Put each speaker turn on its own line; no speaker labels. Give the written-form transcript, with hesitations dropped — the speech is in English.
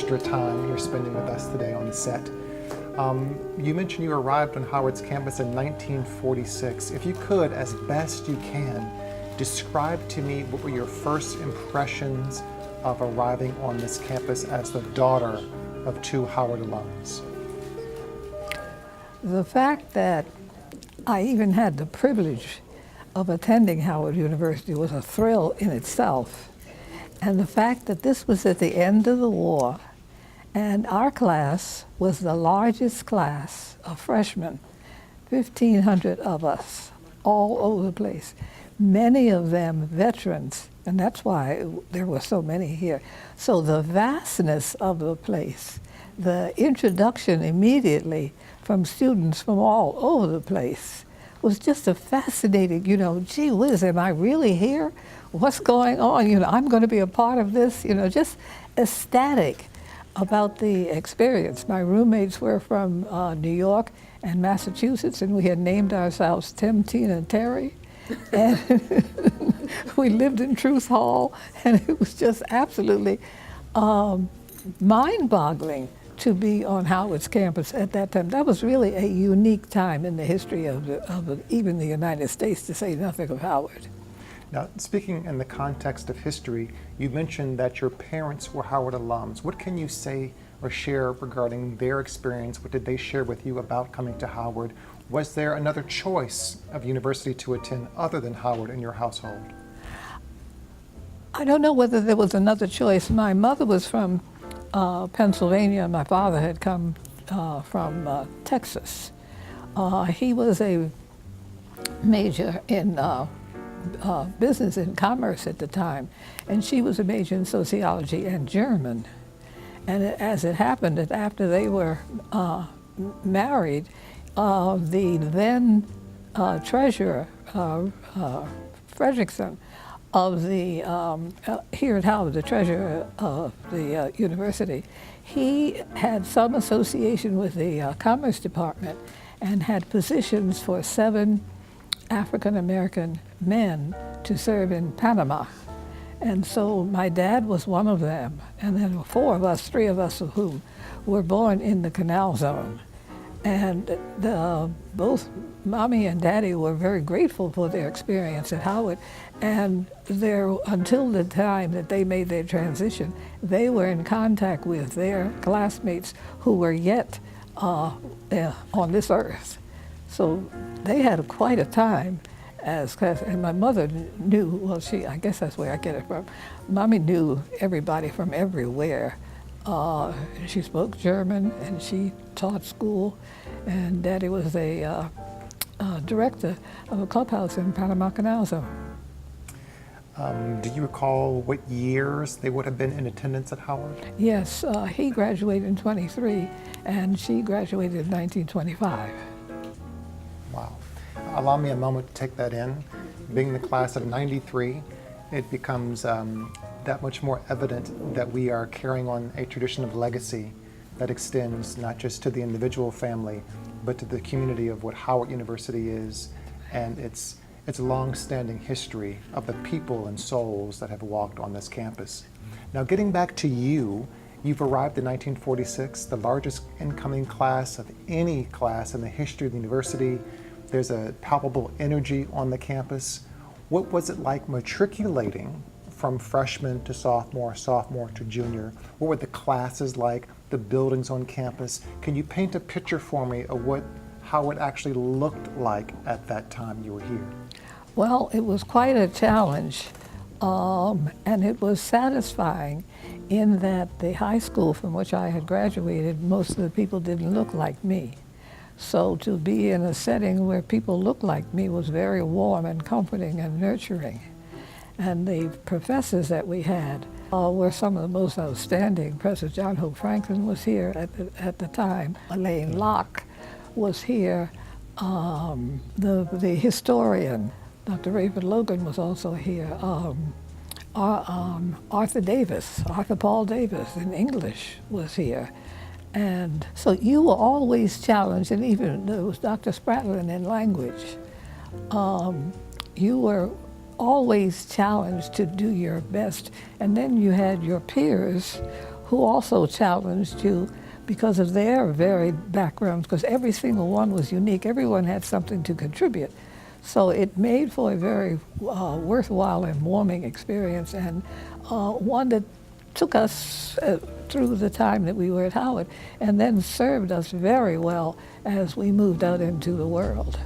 extra time you're spending with us today on the set. You mentioned you arrived on Howard's campus in 1946. If you could, as best you can, describe to me what were your first impressions of arriving on this campus as the daughter of two Howard alums.
The fact that I even had the privilege of attending Howard University was a thrill in itself. And the fact that this was at the end of the war, and our class was the largest class of freshmen, 1,500 of us, all over the place. Many of them veterans, and that's why there were so many here. So the vastness of the place, the introduction immediately from students from all over the place was just a fascinating, gee whiz, am I really here? What's going on? I'm going to be a part of this, just ecstatic about the experience. My roommates were from New York and Massachusetts, and we had named ourselves Tim, Tina, and Terry. And we lived in Truth Hall, and it was just absolutely mind-boggling to be on Howard's campus at that time. That was really a unique time in the history of even the United States, to say nothing of Howard.
Now, speaking in the context of history, you mentioned that your parents were Howard alums. What can you say or share regarding their experience? What did they share with you about coming to Howard? Was there another choice of university to attend other than Howard in your household?
I don't know whether there was another choice. My mother was from Pennsylvania. My father had come from Texas. He was a major in business and commerce at the time, and she was a major in sociology and German. And as it happened, that after they were married, the then treasurer, Frederickson, of the, here at Howard, the treasurer of the university, he had some association with the Commerce Department and had positions for 7 African-American men to serve in Panama. And so my dad was one of them, and then 4 of us, 3 of us of whom were born in the Canal Zone. And both Mommy and Daddy were very grateful for their experience at Howard. And until the time that they made their transition, they were in contact with their classmates who were yet on this earth. So they had quite a time as class, and my mother knew, well, I guess that's where I get it from. Mommy knew everybody from everywhere. She spoke German, and she taught school, and Daddy was a director of a clubhouse in Panama Canal Zone.
Do you recall what years they would have been in attendance at Howard?
Yes, he graduated in 23, and she graduated in 1925.
Wow. Allow me a moment to take that in. Being the class of 93, it becomes that much more evident that we are carrying on a tradition of legacy that extends not just to the individual family, but to the community of what Howard University is and its long-standing history of the people and souls that have walked on this campus. Now, getting back to you, you've arrived in 1946, the largest incoming class of any class in the history of the university. There's a palpable energy on the campus. What was it like matriculating from freshman to sophomore, sophomore to junior? What were the classes like, the buildings on campus? Can you paint a picture for me of how it actually looked like at that time you were here?
Well, it was quite a challenge, and it was satisfying in that the high school from which I had graduated, most of the people didn't look like me. So to be in a setting where people looked like me was very warm and comforting and nurturing. And the professors that we had were some of the most outstanding. Professor John Hope Franklin was here at the time. Elaine Locke was here. The historian, Dr. Raven Logan, was also here. Arthur Paul Davis in English was here. And so you were always challenged, and even there was Dr. Spratlin in language. You were always challenged to do your best. And then you had your peers who also challenged you because of their varied backgrounds, because every single one was unique. Everyone had something to contribute. So it made for a very worthwhile and warming experience, and one that took us through the time that we were at Howard, and then served us very well as we moved out into the world.